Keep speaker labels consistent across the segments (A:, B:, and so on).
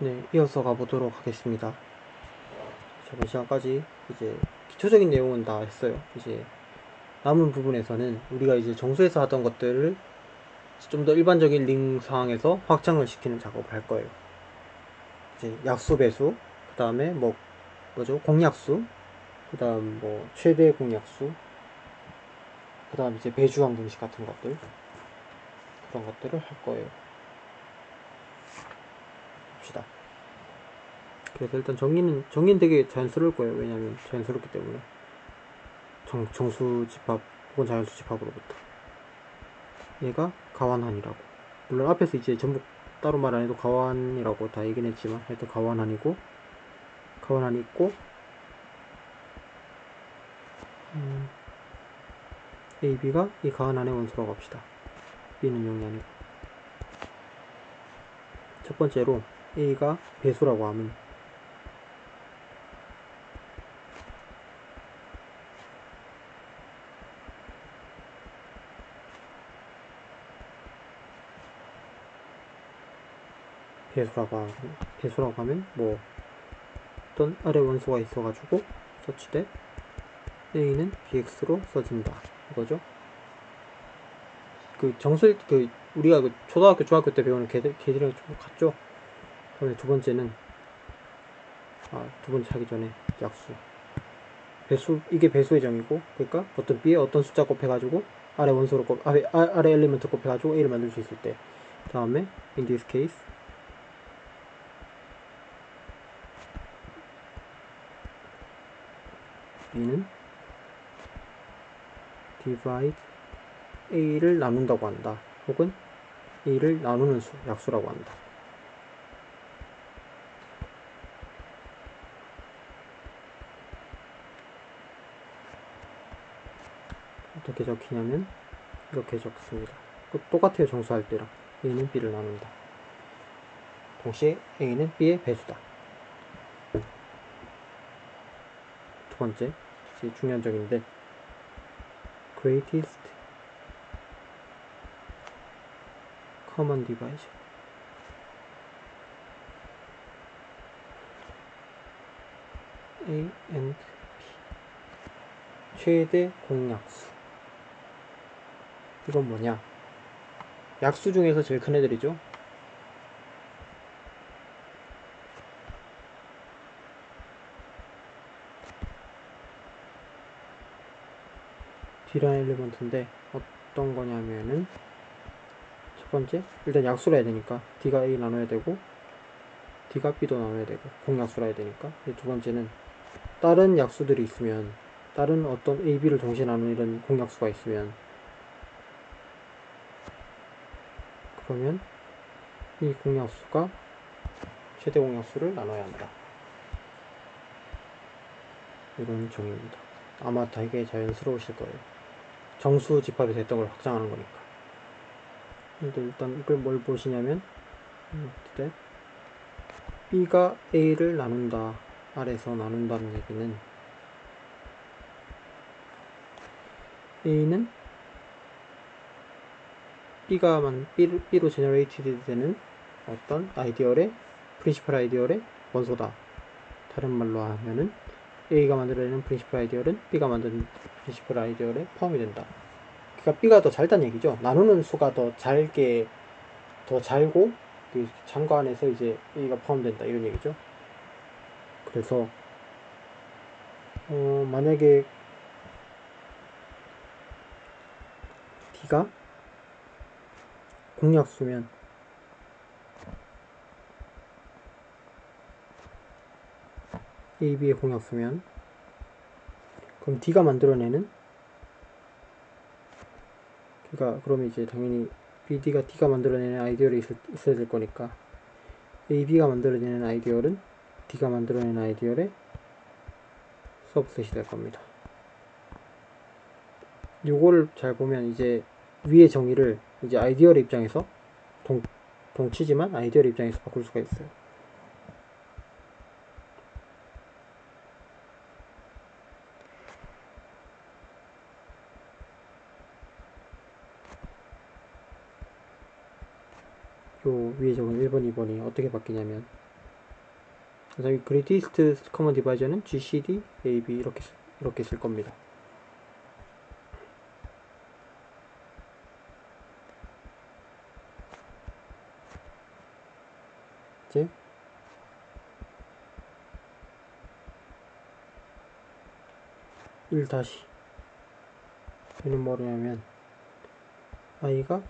A: 네, 이어서 가보도록 하겠습니다. 저번 시간까지 이제 기초적인 내용은 다 했어요. 이제 남은 부분에서는 우리가 이제 정수에서 하던 것들을 좀 더 일반적인 링 상황에서 확장을 시키는 작업을 할 거예요. 이제 약수 배수, 그 다음에 뭐죠? 공약수, 그 다음 뭐 최대 공약수, 그 다음 이제 배주항 공식 같은 것들, 그런 것들을 할 거예요. 봅시다. 그래서 일단 정의는 되게 자연스러울 거예요. 왜냐면 자연스럽기 때문에. 정수 집합 혹은 자연수 집합으로부터. 얘가 가완한이라고. 물론 앞에서 이제 전부 따로 말 안 해도 가완이라고 다 얘기는 했지만 하여튼 가완한이고, 가완한이 있고, A, B가 이 가완한의 원소라고 합시다. B는 0이 아니고. 첫 번째로 A가 배수라고 하면 배수라고 하면 뭐 어떤 아래 원소가 있어가지고 서치돼 A는 BX로 써진다 이거죠. 그 정술 그 우리가 그 초등학교 중학교 때 배우는 걔들이랑 좀 같죠. 그다음에 두 번째는 두 번째 하기 전에 약수 배수, 이게 배수의 정의고, 그러니까 어떤 B에 어떤 숫자 곱해가지고 아래 원소로 아래 엘리먼트 곱해가지고 A를 만들 수 있을 때. 다음에 in this case B는 divide A를 나눈다고 한다. 혹은 A를 나누는 수, 약수라고 한다. 어떻게 적히냐면 이렇게 적습니다. 똑같아요. 정수할 때랑. A는 B를 나눈다. 동시에 A는 B의 배수다. 두 번째, 이제 중요한 점인데 greatest common divisor A and B 최대 공약수. 이건 뭐냐? 약수 중에서 제일 큰 애들이죠. D라는 엘리먼트인데 어떤 거냐면은 첫 번째, 일단 약수라 해야 되니까 D가 A 나눠야 되고 D가 B도 나눠야 되고 공약수라 해야 되니까. 두 번째는 다른 약수들이 있으면, 다른 어떤 A, B를 동시에 나누는 이런 공약수가 있으면, 그러면 이 공약수가 최대 공약수를 나눠야 한다. 이런 정의입니다. 아마 되게 자연스러우실 거예요. 정수 집합에서 했던 걸 확장하는 거니까. 근데 일단 이걸 뭘 보시냐면 B가 A를 나눈다, 아래서 나눈다는 얘기는 A는 B로 제너레이티드 되는 어떤 아이디얼의 프린시플 아이디얼의 원소다. 다른 말로 하면은 A가 만들어내는 프린시플 아이디얼은 B가 만드는 프린시플 아이디얼에 포함이 된다. 그러니까 B가 더 잘다는 얘기죠. 나누는 수가 더 잘고 그 참고 안에서 이제 A가 포함된다 이런 얘기죠. 그래서 만약에 D가 공약수면 A, B의 공약수면 그럼 D가 만들어내는, 그러니까 그러면 이제 당연히 BD가 D가 만들어내는 아이디어이 있어야 될 거니까 A, B가 만들어내는 아이디어는 D가 만들어내는 아이디어의 서브셋이 될 겁니다. 요거를 잘 보면 이제 위의 정의를 이제 아이디어의 입장에서 동치지만 아이디어의 입장에서 바꿀 수가 있어요. 요 위에 적은 1번, 2번이 어떻게 바뀌냐면 그래서 이 greatest common divisor는 GCD AB 이렇게 쓸 겁니다. 이제 1 다시 얘는 뭐냐면 i가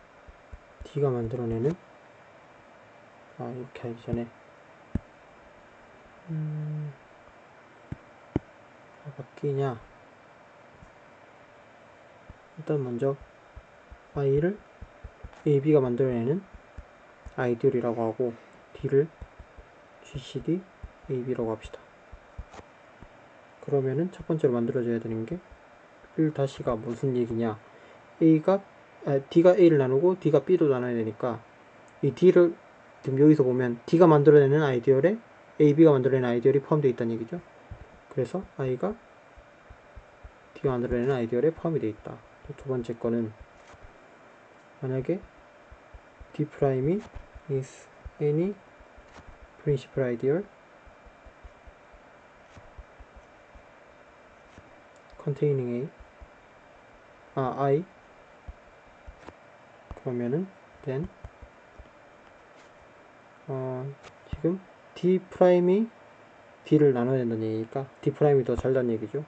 A: d가 만들어내는 이렇게 하기 전에 바뀌냐, 일단 먼저 i를 ab가 만들어내는 아이디얼이라고 하고 d를 gcd ab라고 합시다. 그러면은 첫 번째로 만들어져야 되는 게 1-가 무슨 얘기냐, d가 a를 나누고 d가 b도 나눠야 되니까 이 d를 지금 여기서 보면 d가 만들어내는 아이디얼에 ab가 만들어내는 아이디얼이 포함되어 있다는 얘기죠. 그래서 i가 d가 만들어내는 아이디얼에 포함이 되어 있다. 두 번째 거는 만약에 d' is any principal ideal containing i, 그러면은 then 지금 D'이 D를 나눠야 된다는 얘기니까 D'이 더 잘다는 얘기죠.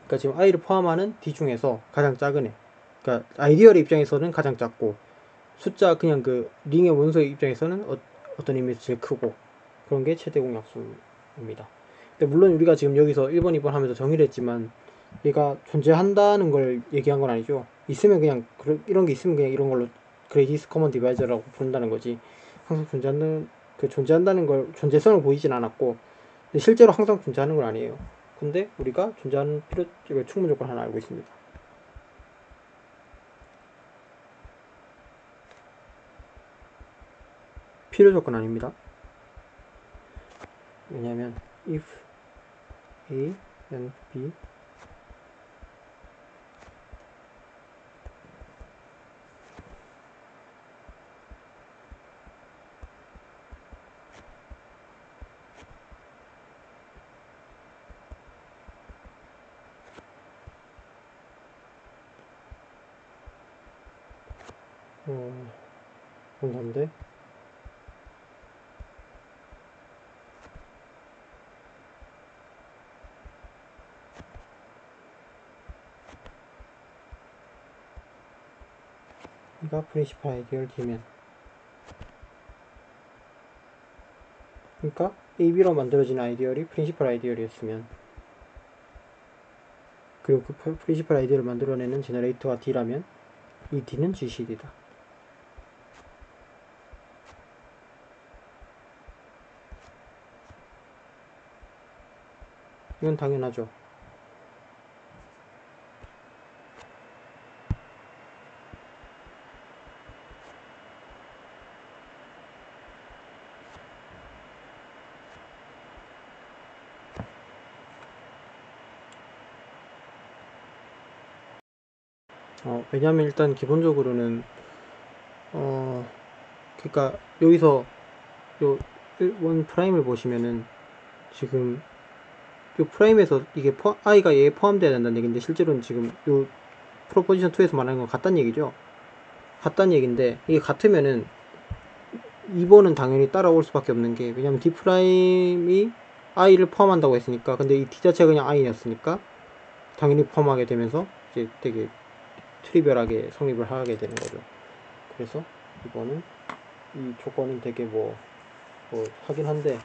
A: 그러니까 지금 i를 포함하는 D 중에서 가장 작은 애, 그러니까 아이디얼의 입장에서는 가장 작고 숫자 그냥 그 링의 원소의 입장에서는 어떤 의미에서 제일 크고, 그런 게 최대 공약수입니다. 근데 물론 우리가 지금 여기서 1번, 2번 하면서 정의를 했지만 얘가 존재한다는 걸 얘기한 건 아니죠. 있으면 그냥 이런 게 있으면 그냥 이런 걸로 greatest common divisor라고 부른다는 거지, 항상 존재한다는 걸 존재성을 보이진 않았고 실제로 항상 존재하는 건 아니에요. 근데 우리가 존재하는 충분 조건 하나 알고 있습니다. 필요 조건 아닙니다. 왜냐면 if A and B 뭔데? 이가 프린시플 아이디얼 D면, 그러니까 AB로 만들어진 아이디얼이 프린시플 아이디얼이었으면, 그리고 그 프린시플 아이디얼을 만들어내는 제너레이터가 D라면 이 D는 GCD다. 이건 당연하죠. 왜냐면 일단 기본적으로는 그러니까 여기서 요 1번 프라임을 보시면은 지금 요 프라임에서 이게 i가 얘에 포함되어야 된다는 얘기인데 실제로는 지금 요 프로포지션 2에서 말하는 건 같다는 얘기죠. 같다는 얘기인데 이게 같으면은 2번은 당연히 따라올 수밖에 없는 게, 왜냐면 D'이 i를 포함한다고 했으니까, 근데 이 D 자체가 그냥 i였으니까 당연히 포함하게 되면서 이제 되게 트리비얼하게 성립을 하게 되는 거죠. 그래서 이번은 이 조건은 되게 뭐 하긴 한데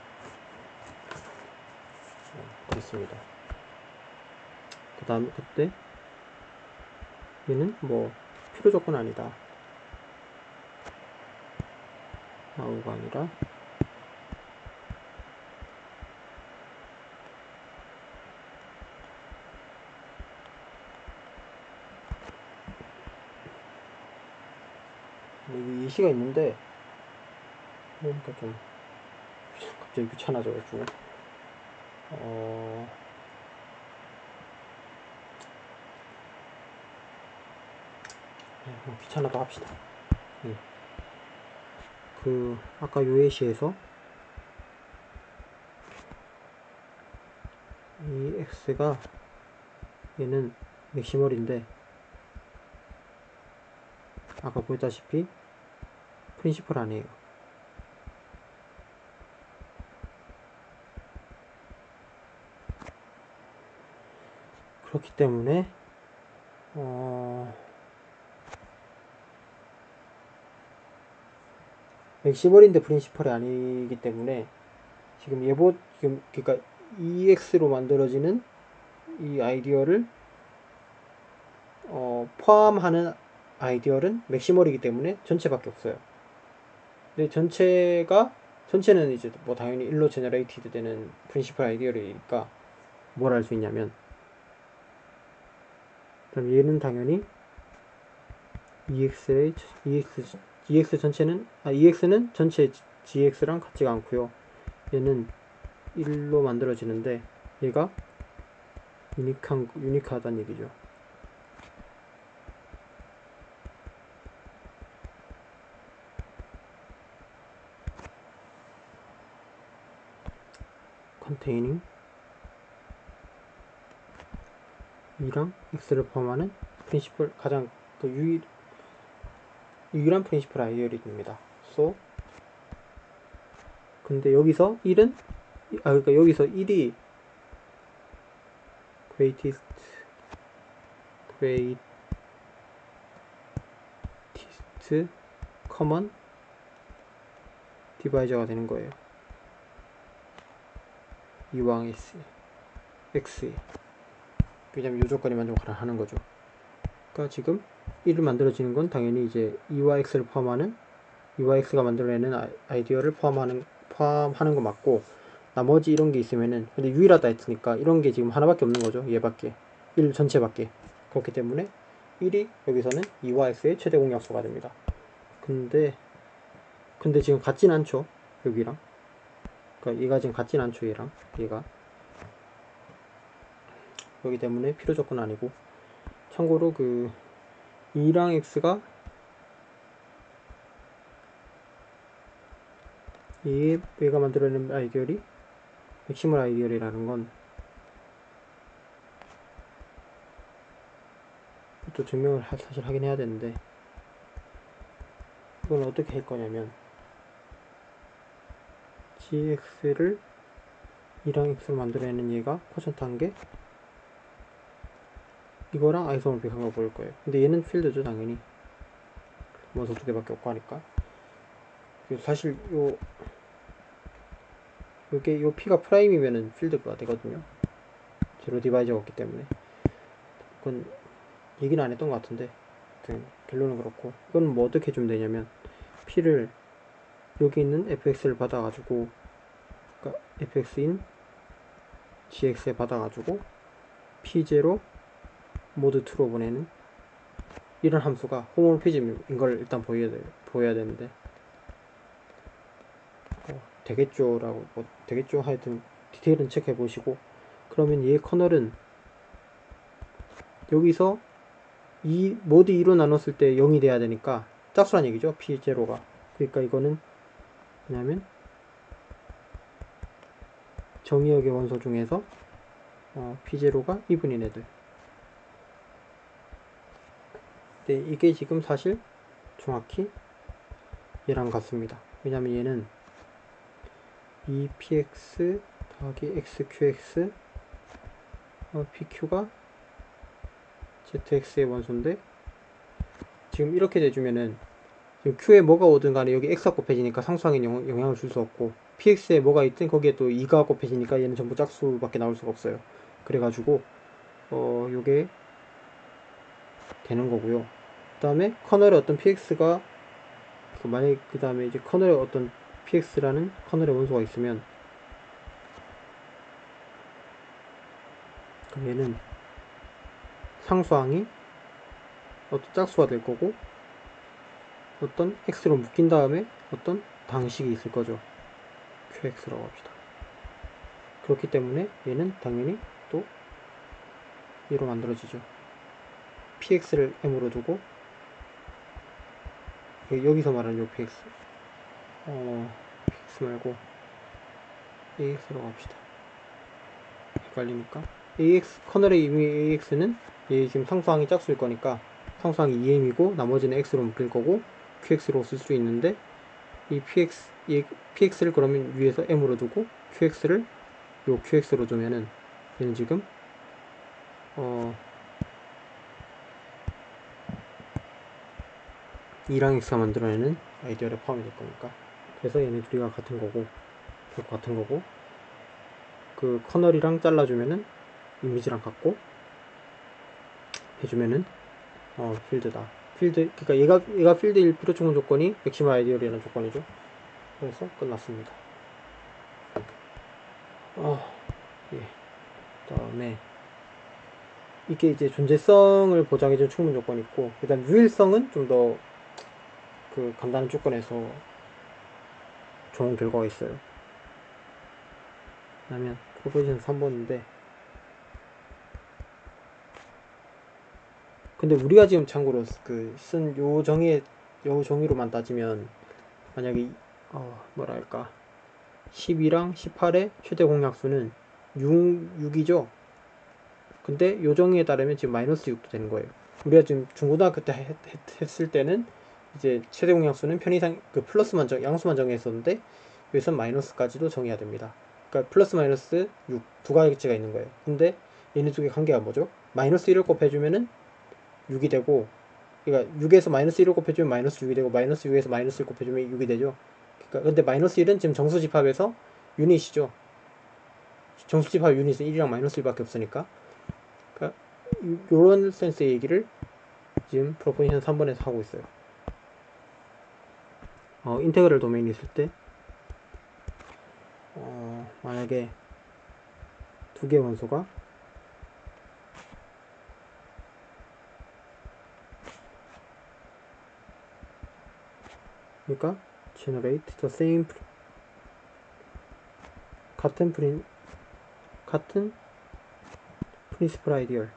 A: 그렇습니다. 그 다음 그때 얘는 뭐 필요 조건 아니다, 나우가 아니라 여기 예시가 있는데 그러니까 좀 갑자기 귀찮아져가지고 귀찮아도 합시다. 아까 요 예시에서 이 x가 얘는 맥시멀인데 아까 보였다시피 프린시플 아니에요. 그렇기 때문에 맥시멀인데 프린시플이 아니기 때문에 지금 지금 그러니까 EX로 만들어지는 이 아이디어를 포함하는 아이디어는 맥시멀이기 때문에 전체밖에 없어요. 근데 전체는 이제 뭐 당연히 1로 제너레이티드 되는 프린시플 아이디어이니까 뭘 할 수 있냐면, 그럼 얘는 당연히 EX 전체는 EX는 전체 GX랑 같지가 않고요. 얘는 1로 만들어지는데 얘가 유니크하다는 얘기죠. containing E랑 X를 포함하는 프린시플 가장 유일한 프린시플 아이디어입니다. So 근데 여기서 1은 그러니까 여기서 1이 greatest common divisor가 되는 거예요. 이왕 X에. 왜냐면 이 조건이 만족하라 하는 거죠. 그러니까 지금 1을 만들어지는 건 당연히 이제 2와 X를 포함하는 2와 X가 만들어내는 아이디어를 포함하는 거 맞고, 나머지 이런 게 있으면은, 근데 유일하다 했으니까 이런 게 지금 하나밖에 없는 거죠. 얘밖에. 1 전체밖에. 그렇기 때문에 1이 여기서는 2와 X의 최대 공약수가 됩니다. 근데 지금 같진 않죠. 여기랑. 그러니까 얘가 지금 같진 않죠. 얘가. 그렇기 때문에 필요 조건 아니고. 참고로 2랑 X가 얘가 만들어낸 아이디어이 맥시멀 아이디어이라는 건 또 증명을 사실 하긴 해야 되는데, 이건 어떻게 할 거냐면 gx를 2랑 x로 만들어내는 얘가 쿼션트한 게 이거랑 아이소모픽한 거 보일 거예요. 근데 얘는 필드죠, 당연히. 원소 두 개밖에 없고 하니까. 사실 요 p가 프라임이면은 필드가 되거든요. 제로 디바이저가 없기 때문에. 그건 얘기는 안 했던 것 같은데, 결론은 그렇고. 이건 뭐 어떻게 해주면 되냐면, p를 여기 있는 fx를 받아가지고, 그러니까 fx인 gx에 받아가지고 p0 모드 2로 보내는 이런 함수가 호모모피즘인 걸 일단 보여야 되는데, 되겠죠 하여튼 디테일은 체크해 보시고, 그러면 얘의 커널은 여기서 모드 2로 나눴을 때 0이 돼야 되니까 짝수란 얘기죠. p0가. 그러니까 이거는 뭐냐면 정의역의 원소 중에서 p0가 2분인 애들. 근데 이게 지금 사실 정확히 얘랑 같습니다. 왜냐면 얘는 2px 더하기 xqx pq가 zx의 원소인데, 지금 이렇게 돼주면은 지금 q에 뭐가 오든 간에 여기 x가 곱해지니까 상수항에 영향을 줄 수 없고, px에 뭐가 있든 거기에 또 2가 곱해지니까 얘는 전부 짝수밖에 나올 수가 없어요. 그래가지고 요게 되는 거고요. 그 다음에 커널에 어떤 px가 만약에 그 다음에 이제 커널에 어떤 px라는 커널의 원소가 있으면, 그럼 얘는 상수항이 어떤 짝수가 될 거고, 어떤 x로 묶인 다음에 어떤 방식이 있을 거죠. qx라고 합시다. 그렇기 때문에 얘는 당연히 또 얘로 만들어지죠. px를 m으로 두고, 여기서 말하는 요 px, px 말고 ax로 갑시다. 헷갈리니까 ax 커널의 이미 ax는 얘 지금 상수항이 짝수일 거니까 상수항이 2m이고 나머지는 x로 묶일 거고 qx로 쓸 수 있는데 이 px를 그러면 위에서 m으로 두고 qx를 요 qx로 두면은 얘는 지금 2랑 x가 만들어내는 아이디어를 포함이 될 거니까 그래서 얘네 둘이가 같은 거고 결국 같은 거고 그 커널이랑 잘라주면은 이미지랑 같고 해주면은 필드다. 필드 그러니까 얘가 필드일 필요 충분 조건이 맥시멀 아이디어라는 조건이죠. 그래서 끝났습니다. 예. 그다음에 이게 이제 존재성을 보장해준 충분 조건이 있고 일단 유일성은 좀 더 그 간단한 조건에서 좋은 결과가 있어요. 그러면 프로포지션 3번인데 근데 우리가 지금 참고로 쓴 요 정의로만 따지면 만약에 뭐랄까 12랑 18의 최대 공약수는 6이죠. 근데 요 정의에 따르면 지금 마이너스 6도 되는 거예요. 우리가 지금 중고등학교 때 했을 때는 이제 최대 공약수는 편의상 플러스만 양수만 정했었는데 여기선 마이너스까지도 정해야 됩니다. 그러니까 플러스 마이너스 6 두 가지가 있는 거예요. 근데 얘네 두 개 관계가 뭐죠? 마이너스 1을 곱해주면은 6이 되고 그러니까 6에서 마이너스 1을 곱해주면 마이너스 6이 되고 마이너스 6에서 마이너스 1 곱해주면 6이 되죠. 그러니까 근데 마이너스 1은 지금 정수집합에서 유닛이죠. 정수집합 유닛은 1이랑 마이너스 1밖에 없으니까 그러니까 요런 센스의 얘기를 지금 프로포지션 3번에서 하고 있어요. 인테그럴 도메인이 있을 때 만약에 두 개의 원소가 그러니까 generate the same 같은 principal ideal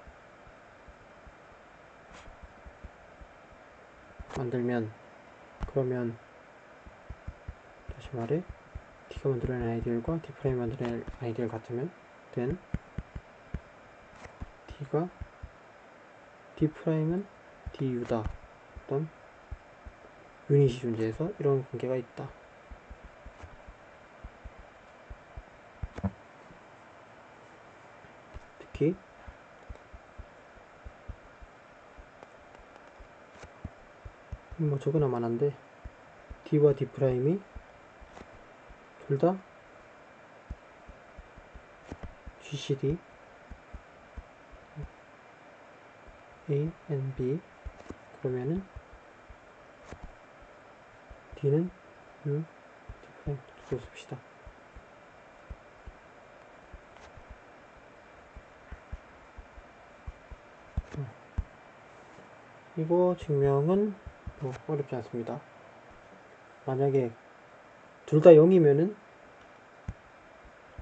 A: 만들면 그러면 다시 말해 D가 만들어낸 아이디얼과 D' 만들어낸 아이디얼 같으면 then D'은 DU다 어떤 유닛이 존재해서 이런 관계가 있다. 특히 뭐 저거나 만한데 D와 D'이 둘 다 GCD A and B 그러면은 D는 U, D'를 씁시다. 이거 증명은 뭐 어렵지 않습니다. 만약에 둘 다 0이면은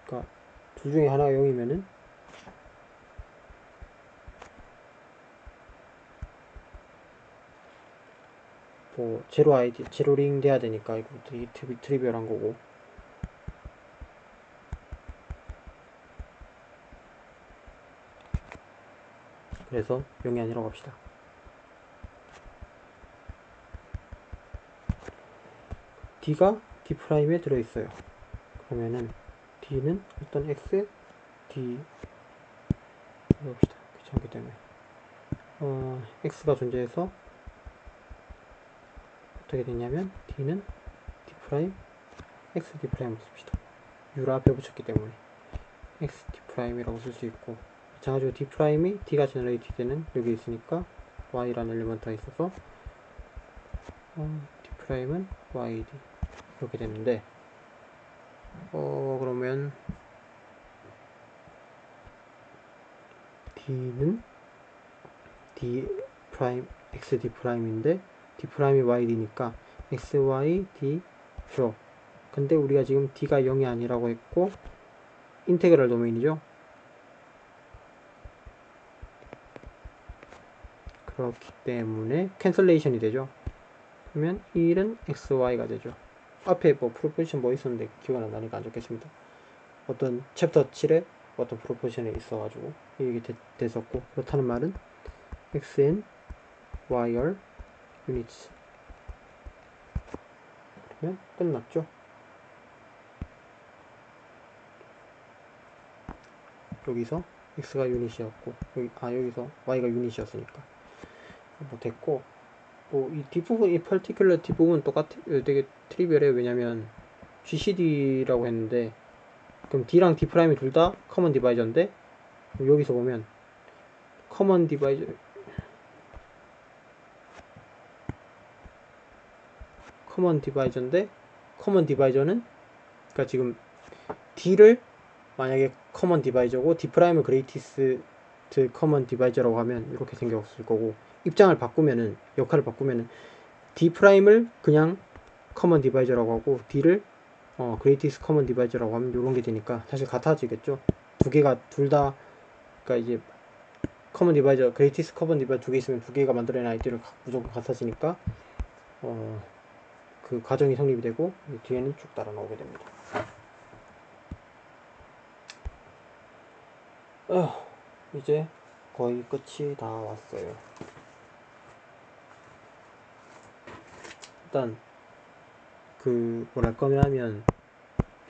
A: 그러니까 둘 중에 하나가 0이면은 뭐 제로링 돼야 되니까 이거 되게 트리비얼한 거고 그래서 0이 아니라고 합시다. D가 D'에 들어있어요. 그러면은 D는 일단 X, D 해봅시다. 귀찮기 때문에 X가 존재해서 어떻게 되냐면 D는 D', X D'를 씁시다. U를 앞에 붙였기 때문에 X D'이라고 쓸 수 있고 마찬가지로 D'이 D가 제너레이트 되는 여기 있으니까 Y라는 엘리먼트가 있어서 D'은 YD 이렇게 됐는데 그러면 D는 D 프라임 X D'인데 D'이 YD니까 X, Y, D 죠. 근데 우리가 지금 D가 0이 아니라고 했고 인테그럴 도메인이죠. 그렇기 때문에 캔슬레이션이 되죠. 그러면 1은 XY가 되죠. 앞에 뭐 프로포지션 뭐 있었는데 기억이 안 나니까 안 적겠습니다. 어떤 챕터 7에 어떤 프로포지션에 있어가지고 이게 됐었고, 그렇다는 말은 xn yr units 그러면 끝났죠. 여기서 x가 유닛이었고 여기서 y가 유닛이었으니까 뭐 됐고, 뭐 이 뒷부분, 이 particular 뒷부분 되게 트리비얼해요. 왜냐면 GCD라고 했는데, 그럼 D랑 D 프라임이 둘 다 커먼 디바이저인데, 여기서 보면 커먼 디바이저인데, 커먼 디바이저는, 그러니까 지금 D를 만약에 커먼 디바이저고 D 프라임을 그레이티스트 커먼 디바이저라고 하면 이렇게 생겼을 거고, 입장을 바꾸면은, 역할을 바꾸면은 D 프라임을 그냥 커먼 디바이저라고 하고 D를 그레이티스트 커먼 디바이저라고 하면 이런 게 되니까 사실 같아지겠죠. 두 개가 둘 다, 그러니까 이제 커먼 디바이저, 그레이티스트 커먼 디바이저 두 개 있으면 두 개가 만들어낸 아이디어를 무조건 같아지니까 그 과정이 성립이 되고 뒤에는 쭉 따라 나오게 됩니다. 이제 거의 끝이 다 왔어요. 일단 그 뭐랄까 하면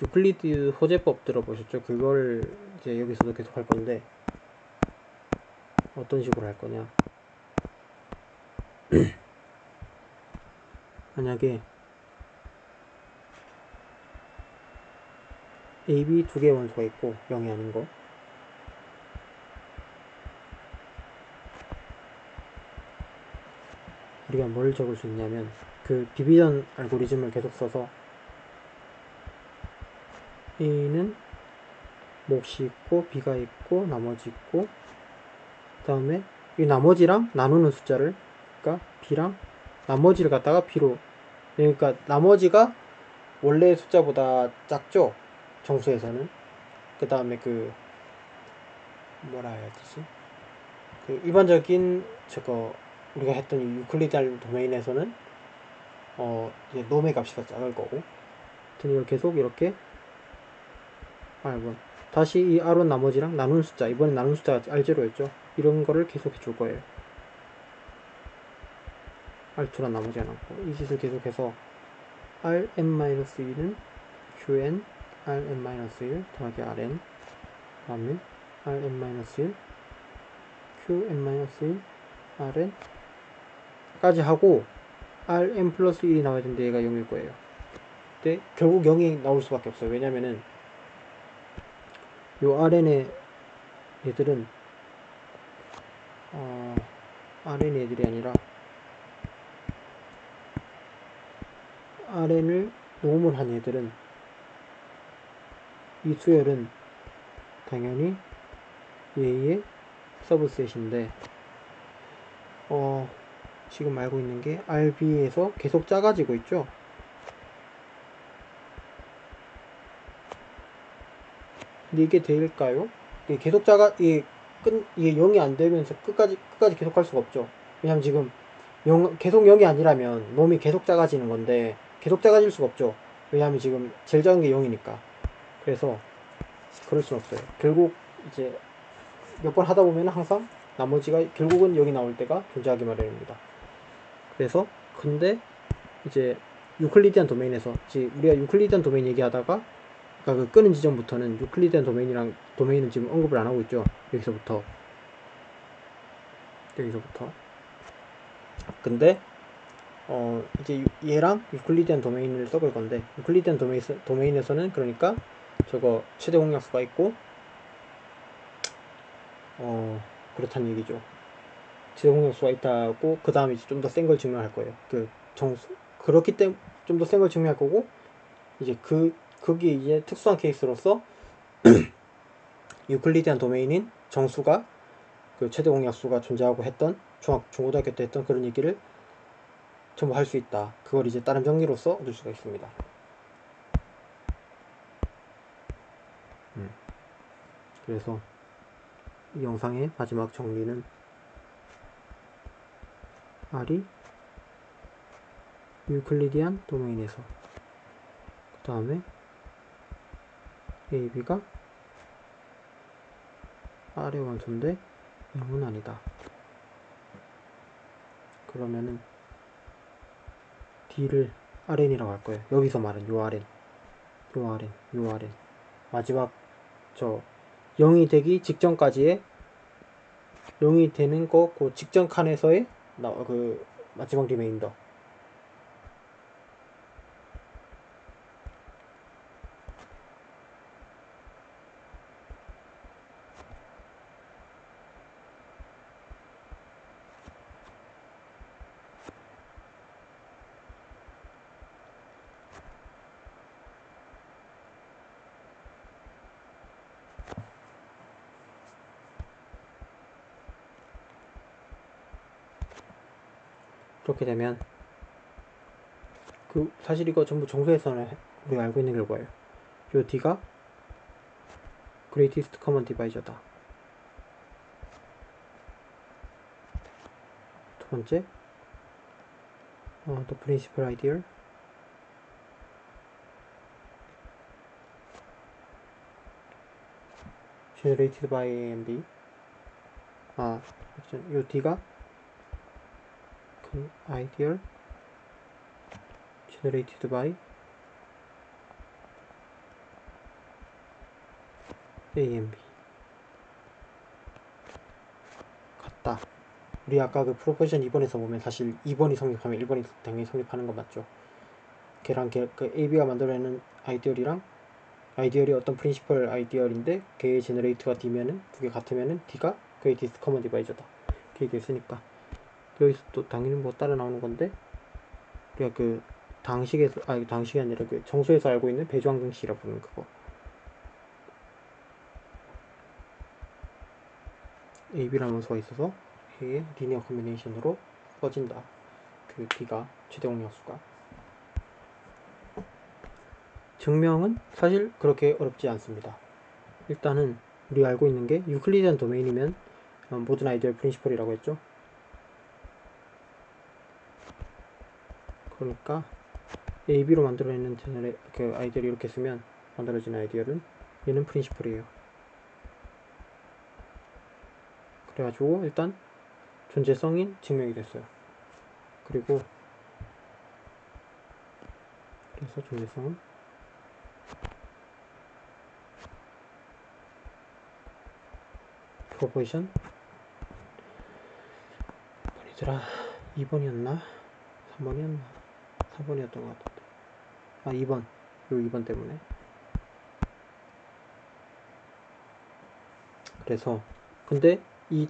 A: 유클리드 호재법 들어보셨죠? 그걸 이제 여기서도 계속 할 건데, 어떤 식으로 할 거냐. 만약에 A, B 두 개의 원소가 있고 0이 아닌 거, 우리가 뭘 적을 수 있냐면 그 디비전 알고리즘을 계속 써서 A는 몫이 있고 B가 있고 나머지 있고, 그 다음에 이 나머지랑 나누는 숫자를, 그러니까 B랑 나머지를 갖다가 B로, 그러니까 나머지가 원래의 숫자보다 작죠, 정수에서는. 그 다음에 그 뭐라 해야 되지, 그 일반적인 저거 우리가 했던 이 유클리드 도메인에서는 이제 놈의 값이 더 작을 거고, 하여튼 이걸 계속 이렇게 뭐 다시 이 R1 나머지랑 나누는 숫자, 이번엔 나누는 숫자가 R0였죠. 이런 거를 계속 해줄 거예요. R2랑 나머지가 남고, 이 짓을 계속해서 Rn-2는 Qn Rn-1 더하기 Rn, 그 다음에 Rn-1 Qn-1 Rn 까지 하고 Rn 플러스 1이 나와야 되는데 얘가 0일 거예요. 근데 결국 0이 나올 수밖에 없어요. 왜냐면은 요 Rn의 얘들은 Rn의 애들이 아니라 Rn을 녹음을 한 얘들은, 이 수열은 당연히 얘의 서브셋인데, 지금 알고 있는 게 RB에서 계속 작아지고 있죠. 근데 이게 될까요? 이게 계속 이게 0이 안 되면서 끝까지 계속 할 수가 없죠. 왜냐면 지금 계속 0이 아니라면 놈이 계속 작아지는 건데 계속 작아질 수가 없죠. 왜냐면 지금 제일 작은 게 0이니까. 그래서 그럴 순 없어요. 결국 이제 몇 번 하다 보면 항상 나머지가 결국은 여기 나올 때가 존재하기 마련입니다. 그래서 근데 이제 유클리디안 도메인에서, 우리가 유클리디안 도메인 얘기하다가, 그러니까 그 끄는 지점부터는 유클리디안 도메인은 지금 언급을 안 하고 있죠. 여기서부터. 근데 이제 얘랑 유클리디안 도메인을 써볼 건데, 유클리디안 도메인에서는 그러니까 저거 최대 공약수가 있고 그렇다는 얘기죠. 최대 공약수가 있다고, 그 다음에 이제 좀 더 센 걸 증명할 거예요. 그 정수, 그렇기 때문에 좀 더 센 걸 증명할 거고, 이제 그게 이제 특수한 케이스로서 유클리디안 도메인인 정수가 그 최대 공약수가 존재하고 했던 중고등학교 때 했던 그런 얘기를 전부 할 수 있다. 그걸 이제 다른 정리로서 얻을 수가 있습니다. 그래서 이 영상의 마지막 정리는 R이 유클리디안 도메인에서 다음에 AB가 R의 원소인데 0은 아니다. 그러면은 D를 RN이라고 할 거예요. 여기서 말은 요 RN, 요 RN, 요 RN. 마지막 저 0이 되기 직전까지의 0이 되는 거 그 직전 칸에서의 그 마지막 리메인더. 그렇게 되면 그 사실 이거 전부 정수에서는 우리가 알고 있는 결과예요. 요 D가 greatest common divisor다. 두 번째, the principal ideal generated by A and B. 요 D가 그 ideal generated by A and B. 같다. 우리 아까 그 프로포션 2번에서 보면 사실 2번이 성립하면 1번이 당연히 성립하는 거 맞죠? 걔랑 그 AB가 만들어내는 아이디얼이랑 아이디얼이 어떤 프린시펄 아이디얼인데 걔의 제너레이터가 D면은 두 개 같으면은 D가 greatest common divisor다. 이렇게 얘기했으니까 여기서 또 당연히 뭐 따라 나오는 건데 우리가 그 당식에서 당식이 아니라 그 정수에서 알고 있는 배주환경식이라 부르는 그거 AB라는 원소가 있어서 A의 리니어 컨비네이션으로 꺼진다. 그 D가 최대 공약수가. 증명은 사실 그렇게 어렵지 않습니다. 일단은 우리가 알고 있는 게 유클리디안 도메인이면 모든 아이디얼 프린시플이라고 했죠. 그러니까 AB로 만들어내는 그 아이디얼이 이렇게 쓰면 만들어진 아이디얼은 얘는 프린시플이에요. 그래가지고 일단 존재성이 증명이 됐어요. 그리고 그래서 존재성은 프로포지션 2번이더라. 2번이었나? 3번이었나? 4번이었던 것 같은데. 2번. 요 2번 때문에. 그래서 근데 이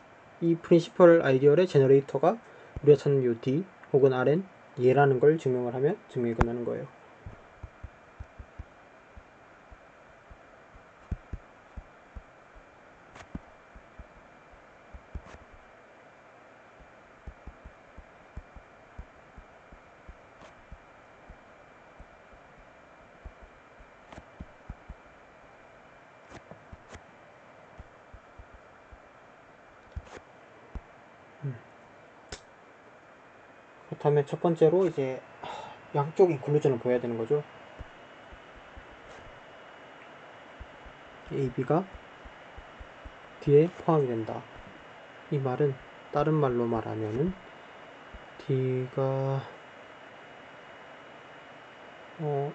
A: 프린시펄 아이디얼의 제너레이터가 우리가 찾는 요 D 혹은 Rn 얘라는 걸 증명을 하면 증명이 끝나는 거예요. 그렇다면 첫 번째로 이제 양쪽 인클루전을 보여야 되는 거죠. AB가 D에 포함이 된다. 이 말은 다른 말로 말하면은 D가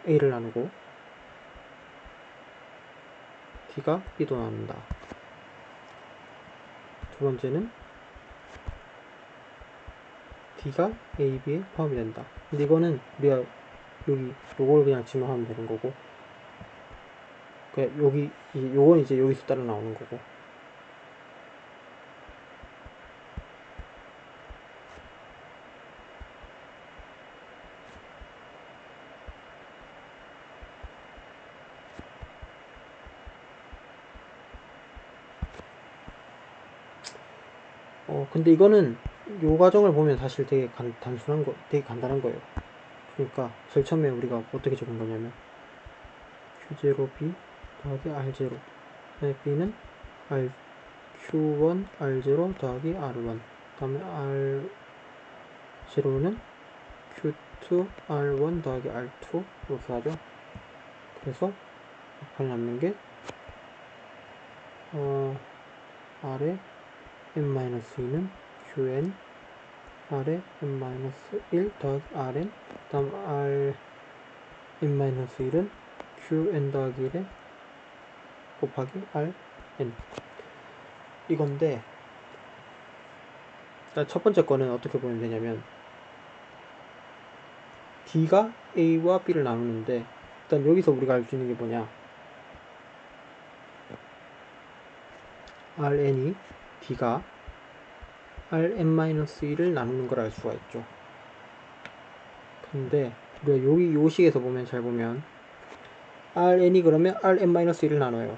A: A를 나누고 D가 B도 나눈다. 두 번째는 D가 A, B에 포함이 된다. 근데 이거는 우리가 여기 요걸 그냥 증명하면 되는 거고, 그냥 요건 이제 여기서 따라 나오는 거고. 근데 이거는 요 과정을 보면 사실 되게 되게 간단한 거예요. 그러니까 제일 처음에 우리가 어떻게 적은 거냐면 Q0B 더하기 R0. B는 Q1 R0 더하기 R1. 다음에 R0는 Q2 R1 더하기 R2 이렇게 하죠. 그래서 곱하기 남는 게 R의 n-2는 qn R의 n-1 더하기 Rn, 그 다음 R n-1은 qn 더하기 1에 곱하기 Rn 이건데, 일단 첫 번째 거는 어떻게 보면 되냐면 D가 A와 B를 나누는데, 일단 여기서 우리가 알 수 있는 게 뭐냐, Rn이 D가 Rn-1을 나누는 걸 알 수가 있죠. 근데 우리가 여기 요 식에서 보면, 잘 보면 Rn이 그러면 Rn-1을 나눠요.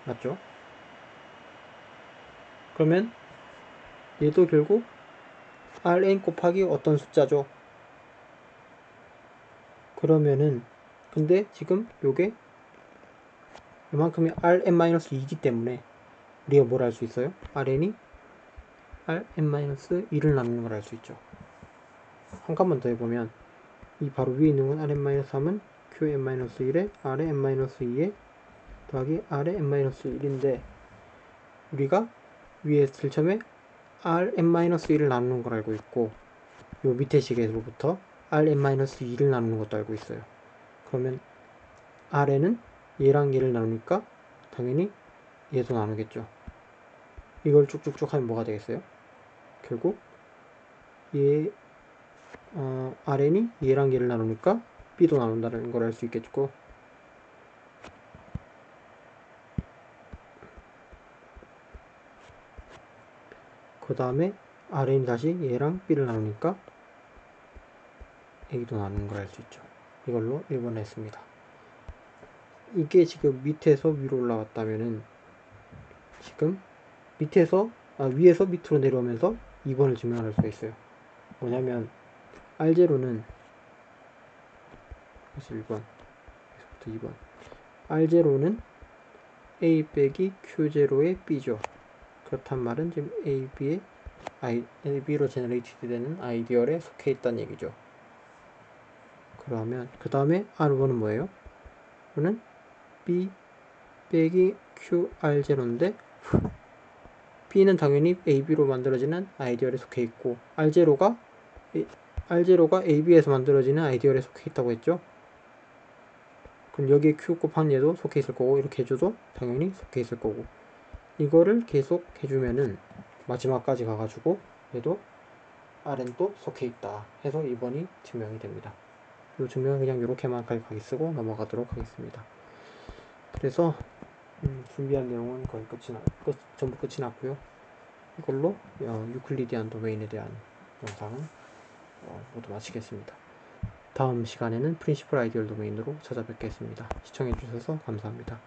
A: 맞죠? 그러면 얘도 결국 Rn 곱하기 어떤 숫자죠? 그러면은, 근데 지금 요게 이만큼이 Rn-2이기 때문에 우리가 뭘 알 수 있어요? Rn이 Rn-1을 나누는 걸 알 수 있죠. 한 칸만 더 해보면, 이 바로 위에 있는 건 Rn-3은 Qn-1에 Rn-2에 더하기 Rn-1인데, 우리가 위에 제일 처음에 Rn-1을 나누는 걸 알고 있고, 요 밑에 식에서부터 Rn-2를 나누는 것도 알고 있어요. 그러면 Rn은 얘랑 얘를 나누니까 당연히 얘도 나누겠죠. 이걸 쭉쭉쭉 하면 뭐가 되겠어요? 결국 Rn이 얘랑 얘를 나누니까 B도 나눈다는 걸 알 수 있겠고, 그 다음에 Rn이 다시 얘랑 B를 나누니까 A도 나누는 걸 알 수 있죠. 이걸로 1번 했습니다. 이게 지금 밑에서 위로 올라갔다면은 지금 위에서 밑으로 내려오면서 2번을 증명할 수가 있어요. 뭐냐면 R0는, 그래서 1번, 여기서부터 2번, R0는 A 빼기 Q0의 B죠. 그렇단 말은 지금 AB로 제너레이티드 되는 아이디얼에 속해 있다는 얘기죠. 그러면 그 다음에 R1은 뭐예요? 이거는 B 빼기 QR0인데, B는 당연히 AB로 만들어지는 아이디얼에 속해 있고, R0가 AB에서 만들어지는 아이디얼에 속해 있다고 했죠. 그럼 여기에 Q 곱한 얘도 속해 있을 거고, 이렇게 해줘도 당연히 속해 있을 거고, 이거를 계속 해주면은 마지막까지 가가지고 얘도 Rn도 속해 있다 해서 2번이 증명이 됩니다. 이 증명은 그냥 이렇게만 가기 쓰고 넘어가도록 하겠습니다. 그래서 준비한 내용은 거의 전부 끝이 났고요. 이걸로 유클리디안 도메인에 대한 영상은 모두 마치겠습니다. 다음 시간에는 프린시플 아이디얼 도메인으로 찾아뵙겠습니다. 시청해주셔서 감사합니다.